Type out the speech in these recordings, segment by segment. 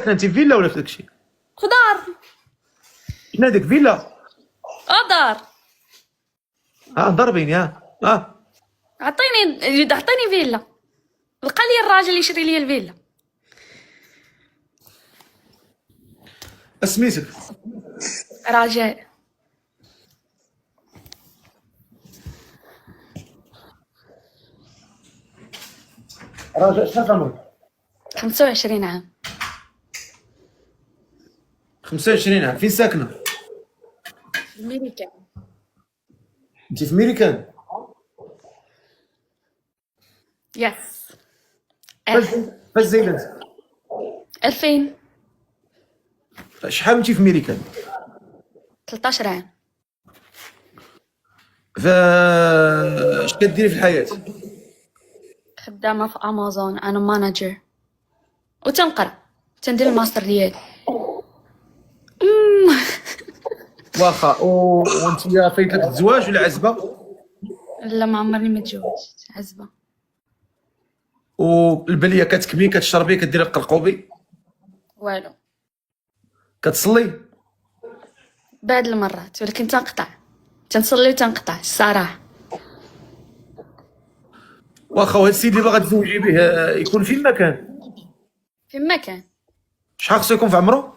انت في فيلا ولا في داكشي؟ خضار. شنو هذيك فيلا؟ دار. ضربيني عطيني فيلا. لقى لي الراجل يشري لي الفيلا. سميتك؟ رجاء. رجاء شحال عمرك؟ 25 عام. 25 عام. فين ساكنه؟ في أمريكا. انت في ميريكان؟ يس. فاش زايده انت؟ 2000. شحال انت في ميريكان؟ 13 عام. اش كديري في الحياه؟ خدامة في أمازون، أنا مانجر. وتنقرا، تندير الماستر ديالي. واخا وانت فايت لك الزواج ولا عزبه؟ لا، ما عمرني ما تزوجت. عزبة. والبليه كتكمي كتشربي كديري القرقوبي؟ والو. كتصلي؟ بعد المرات، ولكن تنقطع. تنصلي وتنقطع الصراحة. واخا وهاد السيد اللي باغا تزوجي به يكون فين ما كان؟ في مكان. شحال خصو يكون في عمرو؟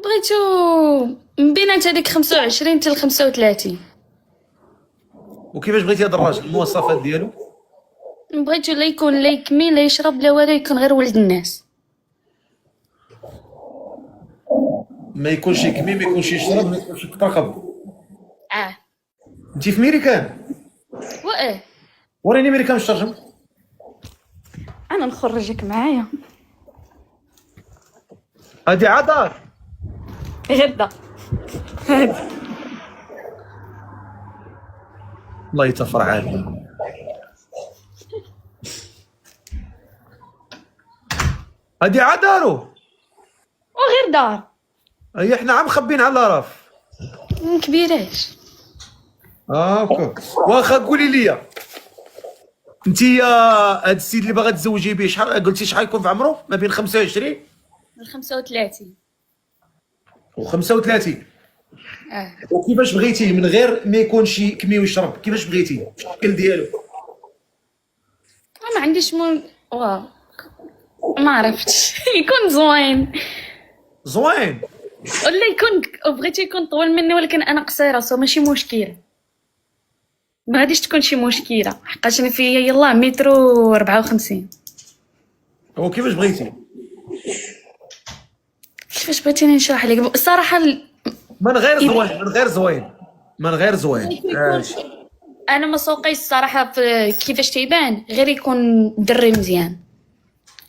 بغيتو من بينات هذيك 25 حتى ل 35. وكيفاش بغيتي هذا الراجل المواصفات ديالو؟ بغيتو لا يكون لا يكمي لا يشرب لا والو، يكون غير ولد الناس. ما يكونش يكمي، ما يكونش يشرب، ما يكونش يترقب. انت في ميريكان؟ واه. وريني ميريكان مشترجم. انا نخرجك معايا. هادي عدار غدا. الله يتفر عالي. هادي عدارو وغير دار. هي حنا عم مخبين على راف. كبيراش. هاكا. واخا قولي لي انت هاد السيد اللي باغا تزوجي به شحال قلتي شحال يكون في عمرو؟ ما بين 25 من 35. و 35. اه. وكيفاش بغيتيه من غير ما يكونش يكمي ويشرب؟ كيفاش بغيتيه الشكل ديالو؟ ما عنديش واو. ما عرفتش. يكون زوين زوين. ولا يكون بغيتو يكون طول مني، ولكن انا قصيره سو ماشي مشكله. ما غاديش تكون شي مشكله حقاش انا فيا يلاه متر و 54. هو كيفاش بغيتي؟ كيفاش بغيتيني نشرح لك الصراحه من غير زوين، من غير زوين، من غير زوين. انا ما سوقيش الصراحه في كيفاش تيبان، غير يكون دري مزيان،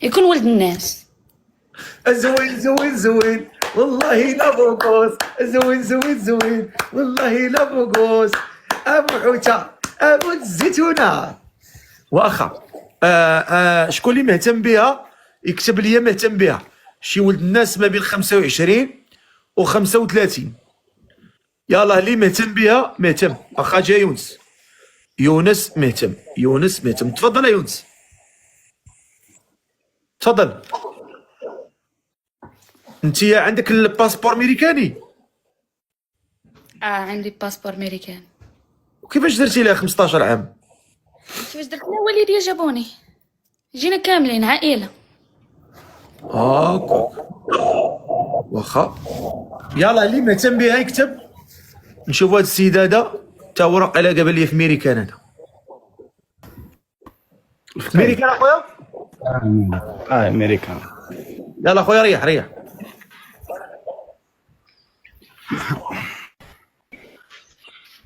يكون ولد الناس. زوين زوين زوين والله لا بوكوس. زوين زوين زوين والله لا بوكوس. ابو حوته ابو الزيتونه. واخا شكون اللي مهتم بها يكتب لي مهتم بها. شي ولد الناس ما بين 25 و 35. يلاه اللي مهتم بها مهتم. واخا جا يونس. يونس مهتم. يونس مهتم. تفضل يا يونس، تفضل. انت عندك الباسبور امريكاني؟ عندي باسبور امريكان. وكيفاش درتي لها 15 عام؟ كيفاش درت؟ انا والدي جابوني، جينا كاملين عائله. هاكا. واخا يلا اللي مهتم بها يكتب. نشوف هاد السيد هذا تا هو راه قال قبل لي في ميريكان. انا في ميريكان اخويا. امريكان. يلا اخويا ريح ريح.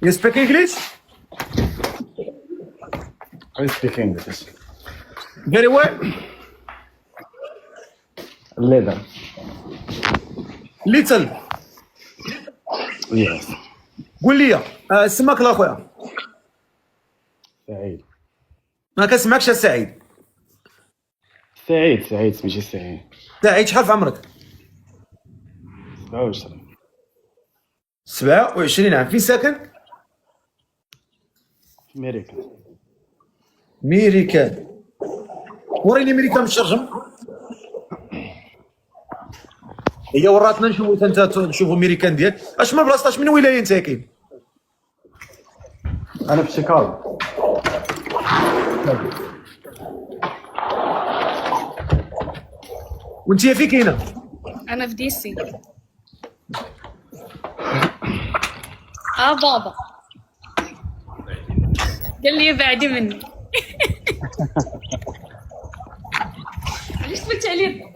You speak English? I speak English. Very well. Little. Little. Yes. قول لي سماك لا اخويا. سعيد. ما كنسمعكش يا سعيد. سعيد سميتي سعيد. سعيد شحال في عمرك؟ 27. 27 عام. فين ساكن؟ امريكا. ميريكان. وريني ميريكان متشرجم. هي وراتنا نشوفوا انت تشوفوا الميريكان ديالك. اش من بلاصه، اش من ولايه انت كاين؟ انا في شيكاغو. وانت في كاينه؟ انا في دي سي. بابا قال لي بعدي مني. علاش تبت عليه؟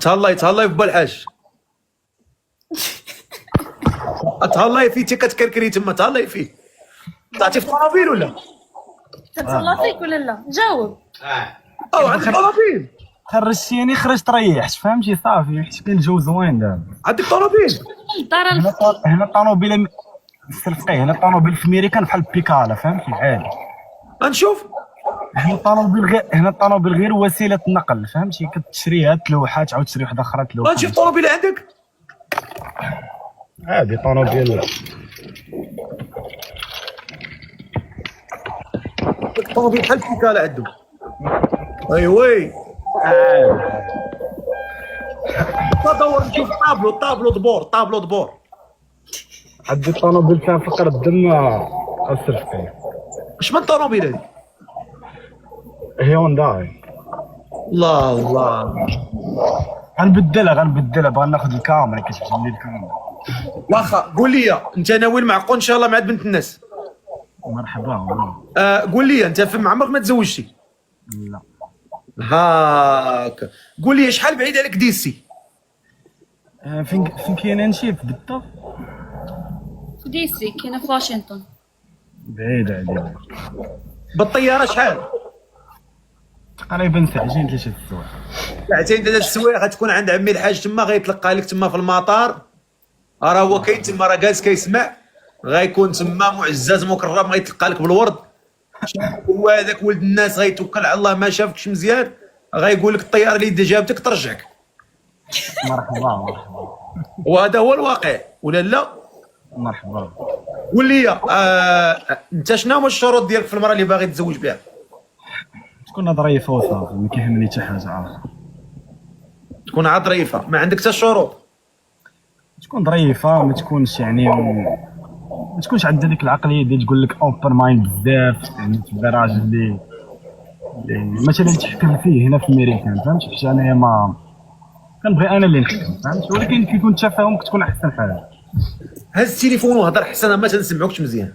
تهلاي في بالحاج. تهلاي فيه تي كتكركري تما، تهلاي فيه. تعطي في الطوموبيل ولا؟ كتهلا فيك ولا لا؟ جاوب. او عندك طوموبيل؟ خرجتيني خرجت ريحت فهمتي صافي حيت كاين الجو زوين دابا. عندك طوموبيل؟ الدار هنا الطوموبيل الفقيه، هنا الطوموبيل في ميريكان بحال البيكالا فهمتي عادي. غنشوف. هنا الطوموبيل غير وسيله نقل فهمتي، كتشريها تلوحات تعاود تشري واحده اخرى تلوحات. غنشوف طوموبيل عندك؟ عادي طوموبيل. طوموبيل بحال البيكالا عندهم. وي دور نشوف طابلو دبور. عندي الطوموبيل كان فقر الدم الصرفقيه. اش من طوموبيل هذه؟ هيونداي. الله غنبدلها بغا ناخذ الكاميرا كتعجبني الكاميرا. واخا قول لي انت ناوي المعقول ان شاء الله مع بنت الناس؟ مرحبا والله. قول لي انت ما عمرك ما تزوجتي؟ لا. هاك قول لي شحال بعيد عليك ديسي؟ فين كاينه نشيف بالضبط؟ في دي سي كاينه في واشنطن. بعيد عليك بالطياره شحال؟ تقريبا ساعتين 3 السوايع. ساعتين 3 السوايع. غتكون عند عمي الحاج تما، غيتلقى لك تما في المطار. راه هو كاين تما، راه جالس كيسمع. غيكون تما معزز مكرم، غيتلقى لك بالورد. هو هذاك ولد الناس غيتوكل على الله، ما شافكش مزيان غيقول لك الطياره اللي جابتك ترجعك. مرحبا. وهذا هو الواقع ولا لا؟ مرحبا. قول لي انت شنو هما الشروط ديالك في المراه اللي باغي تزوج بها؟ تكون ظريفه وصافي، ما كيهمني حتى حاجه اخرى. تكون عاد ظريفه، ما عندك حتى الشروط؟ تكون ظريفه وما تكونش يعني ما تكونش عندها ديك العقليه ديال تقول لك اوبن مايند بزاف، يعني تبدا راجل اللي مثلا تحكم فيه هنا في امريكان فهمتي، حيت انايا ما كنبغي انا اللي نحكم فهمت، ولكن كيكون التفاهم كتكون احسن حاجه. هز التليفون وهضر حسن ما تنسمعوكش مزيان.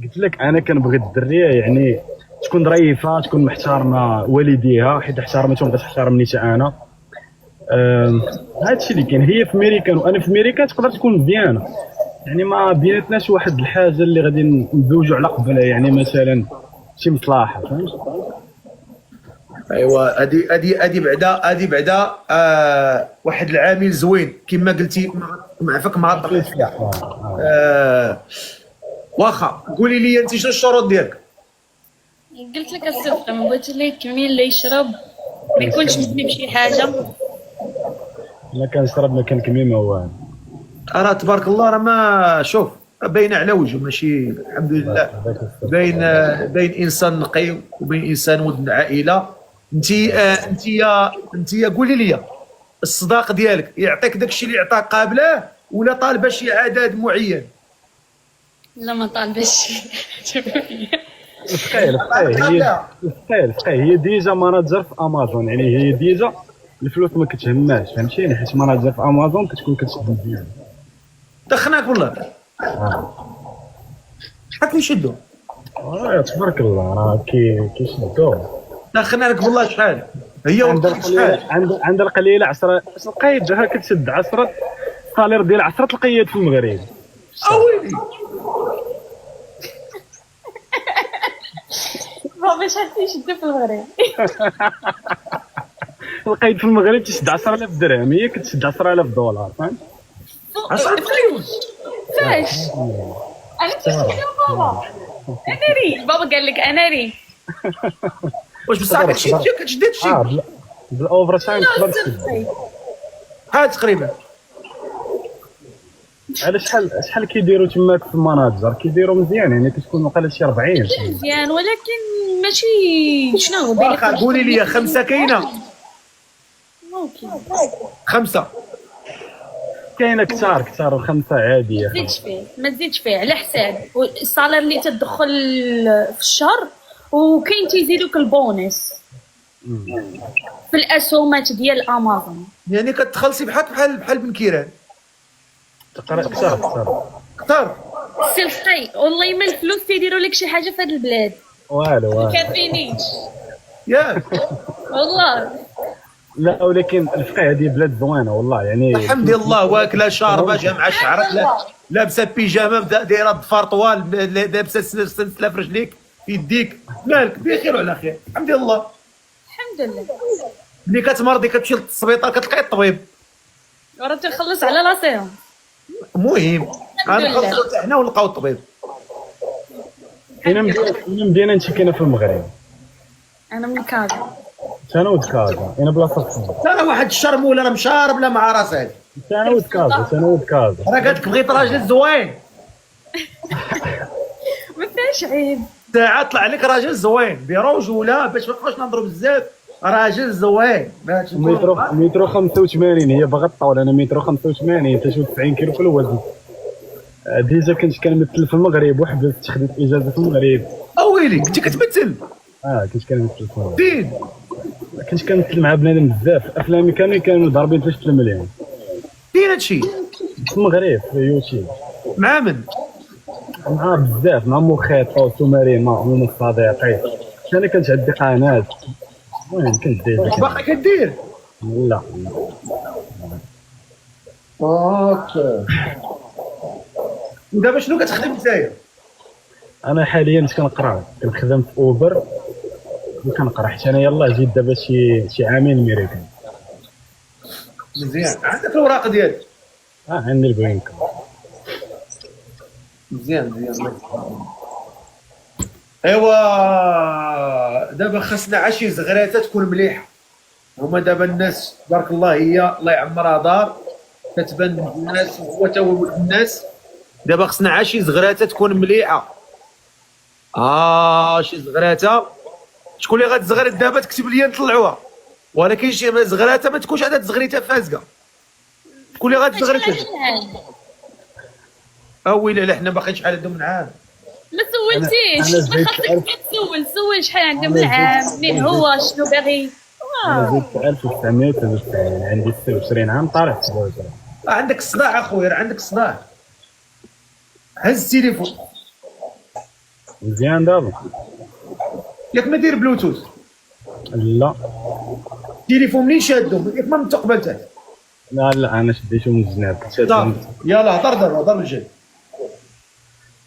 قلت لك انا كنبغي الدريه يعني تكون ظريفه، تكون محترمه والديها، حيت احترمتهم غتحترمني حتى انا. هذا الشيء اللي كاين. هي في امريكان وانا في امريكان تقدر تكون مزيانه، يعني ما بيناتناش واحد الحاجه اللي غادي نتزوجوا على قبلها، يعني مثلا شي مصلحه فهمت. ايوا هادي بعدا واحد العامل زوين كما قلتي، مع فك ما غطيش فيها. واخا قولي لي انت شنو الشروط ديالك؟ قلت لك الصدقه، ما بغيت اللي يكمل اللي يشرب، ما يكونش مزني بشي حاجه. لا كنشرب ما كنكمي ما والو. راه تبارك الله، راه ما شوف باينه على وجهه، ماشي الحمد لله بين انسان نقي وبين انسان ولد عائله. انت قولي لي الصداق ديالك يعطيك داكشي اللي عطاك قابله ولا طالبه شي عدد معين؟ لا ما طالبش. ثقيل هي ديجا ماناجر في امازون، يعني هي ديجا الفلوس ما كتهماش فهمتيني، حيت ماناجر في امازون كتكون كتشد مزيان. دخناك والله. شحال كيشدوا؟ تبارك الله راه كيشدوا. دخناك والله شحال؟ هي عند القليله 10 القيد جاها كتشد 10 الصالير ديال 10 القياد في المغرب. اويلي بابا شحال تيشد في المغرب؟ القيد في المغرب تيشد 10000 درهم، هي كتشد 10000 دولار فهمت. 10 فلوس فاش؟ انا تيشد بابا. انا ري بابا قال لك انا ري. واش بصح كتشد هادشي؟ بالاوفر تايم تقدر تشد هاد تقريبا على شحال كيديروا تماك في المناجر؟ كيديروا مزيان يعني كتكون وقيلا شي 40 مزيان ولكن ماشي شنو هو بالك واخا قولي لي 5 كاينه ممكن 5. كاينه كثار الخمسه عاديه. ما تزيدش فيه على حساب الصالير اللي تدخل في الشهر، وكاين تيزيدوك البونس في الاسهمات ديال امازون. يعني كتخلصي بحال بن كيران تقرا كثار كثر. سي الفقي والله ما الفلوس تيديروا لك شي حاجه في هذا البلاد والو ما كافينيش ياك والله. لا ولكن الفقيه هذه بلاد زوينه والله يعني. الحمد لله، واكله شاربه جامعه شعرك، لابسه بيجامه دايره الضفار طوال، لابسه سلسله في رجليك في يديك، مالك بخير وعلى خير الحمد لله. الحمد لله. ملي كتمرضي كتمشي للسبيطار كتلقاي الطبيب. راه تخلص على راسهم. المهم الحمد لله. غنخلصوا حنا ونلقاو الطبيب. انا مدينه انت كاينه في المغرب. انا من كازا. انا ولد كازا، انا بلاصه انا واحد الشرموله راه مشارب لا مع راسه. انا ولد كازا. راه قالت لك بغيت راجل زوين، ما فيهاش عيب. ساعه طلع لك راجل زوين برجوله باش ما نبقاوش نهضروا بزاف. راجل زوين باش مترو 85 هي باغا تطول. انا مترو 85 انت شوف 90 كيلو في الوزن. ديجا كنت كنمثل في المغرب وحبست خديت اجازه في المغرب. اويلي كنت كتمثل؟ كنت كنمثل في المغرب. فين؟ كنت كنمثل مع بنادم بزاف. افلامي كانوا ضاربين 3 مليون. فين هادشي؟ في المغرب في يوتيوب. مع من؟ مع بزاف، مع مخيط وسوماريما ومن صديقي. انا كانت عندي قناه. المهم كنت داير. باقي كدير؟ لا اوكي. ودابا شنو كتخدم نتايا؟ انا حاليا كنقرا، كنخدم في اوبر وكنقرا حتى انا. يلاه جيت دابا شي عامين ميريكان. مزيان. عندك الاوراق ديالك؟ عندي البوين كارد. مزيان. ايوا دابا خاصنا عشي زغراتة تكون مليحه. هما دابا الناس تبارك الله، هي الله يعمرها دار كتبان الناس وهو تا هو الناس. دابا خصنا عشي زغراتة تكون مليحه. شي زغراتة شكون اللي غتزغرت دابا تكتب لي نطلعوها، ولكن شي زغراتة ما تكونش عندها تزغريتها فاسقه. شكون اللي غتزغرت؟ اويلي لا حنا باقيين شحال عندهم من عام. ما سولتيش، ما خاصك سول شحال عندهم العام، منين هو شنو باغي. انا زدت 1993 عندي 26 عام طالع 27. عندك الصداع اخويا، راه عندك الصداع. هز التليفون مزيان دابا. ياك ما دير بلوتوث. لا التليفون منين شادو؟ ياك ما من تقبلته. لا انا شديته من الجناب. يلا هضر الجد.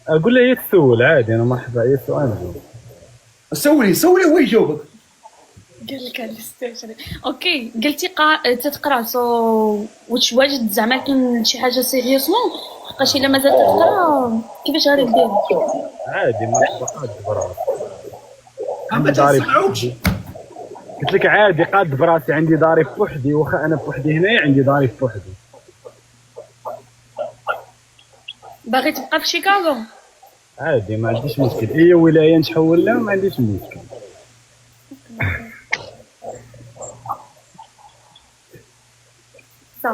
اقول له هي تسول عادي، انا مرحبا هي سؤال. سولي هو يجاوبك. قال لك هذا استاذ. اوكي قلتي تتقرا واش واجد زعما كاين شي حاجه سيريوسمون؟ حقاش الا مازال تقرا كيفاش غادي دير؟ عادي ما قاد براسي. ما تسمعوكش. قلت لك عادي قاد براسي. عندي داري بوحدي، واخا انا بوحدي هنايا عندي داري بوحدي. باغي تبقى في شيكاغو؟ عادي ما عنديش مشكل. اي ولايه نتحول لها ما عنديش مشكل.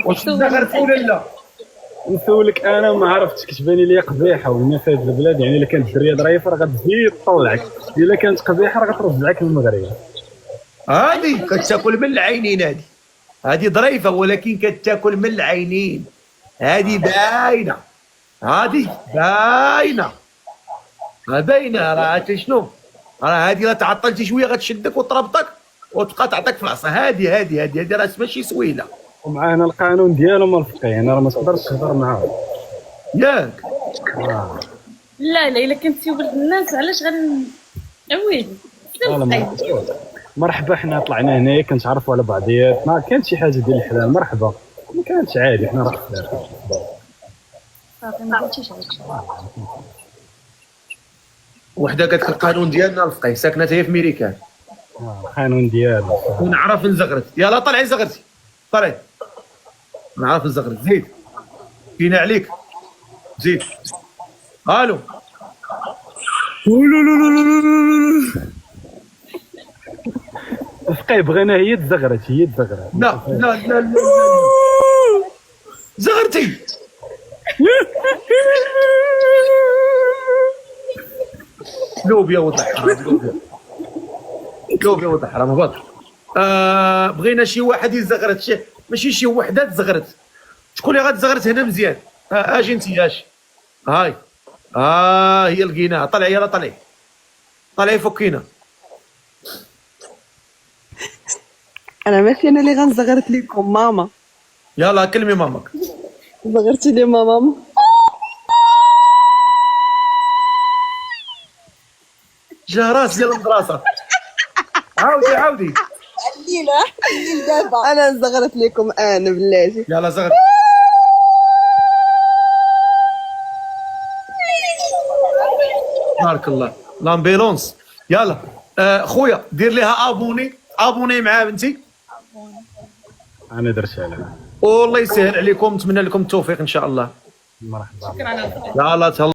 واش تزغرت ولا لا؟ نسولك انا ما عرفتش، كتباني لي قبيحه ولا في هذه البلاد. يعني الا كانت الدريه ظريفه راه غتزيد تطلعك، الا كانت قبيحه راه غترجعك للمغرب. هادي كتاكل من العينين. هادي ظريفه ولكن كتاكل من العينين. هادي باينه. باينه راه عرفتي شنو؟ راه هادي لا تعطلتي شويه غتشدك وتربطك وتبقى تعطيك في العصا. هادي راه ماشي سويله. ومعانا القانون ديالهم الفقيه، انا راه ما تقدرش تهضر معاهم ياك. لا الا كنتي ولد الناس علاش ويلي مرحبا. حنا طلعنا هنايا كنتعرفوا على بعضياتنا، كانت شي حاجه ديال الحلال مرحبا، ما كانتش عادي. حنا راه صافي ما قلتيش وحده قالت لك القانون ديالنا الفقيه، ساكنه هي في ميريكان. القانون ديالنا ونعرف نزغرت. يلا طلعي زغرتي، طلعي نعرف نزغرت. زيد فينا عليك. زيد. الو. فقيه بغينا هي تزغرت هي تزغرت. لا لا لا لا زغرتي. لوبيا ولد الحرام، لوبيا ولد الحرام هبط. بغينا شي واحد يزغرت، ماشي شي وحده تزغرت. شكون اللي غتزغرت هنا مزيان؟ اجي انت اجي. هاي هي لقيناها. طلعي يلا طلعي، طلعي فكينا. انا ماشي انا اللي غنزغرت لكم ماما. يلا كلمي مامك. زغرتي لي ماما. جا راس ديال المدرسه. عاودي الليل دابا انا زغرت لكم انا بلاتي. يلا زغر. بارك الله. لامبيلونس. يلا خويا دير ليها ابوني مع بنتي. انا درت عليها. والله يسهل عليكم، نتمنى لكم التوفيق ان شاء الله. مرحبا. يلا تهلا.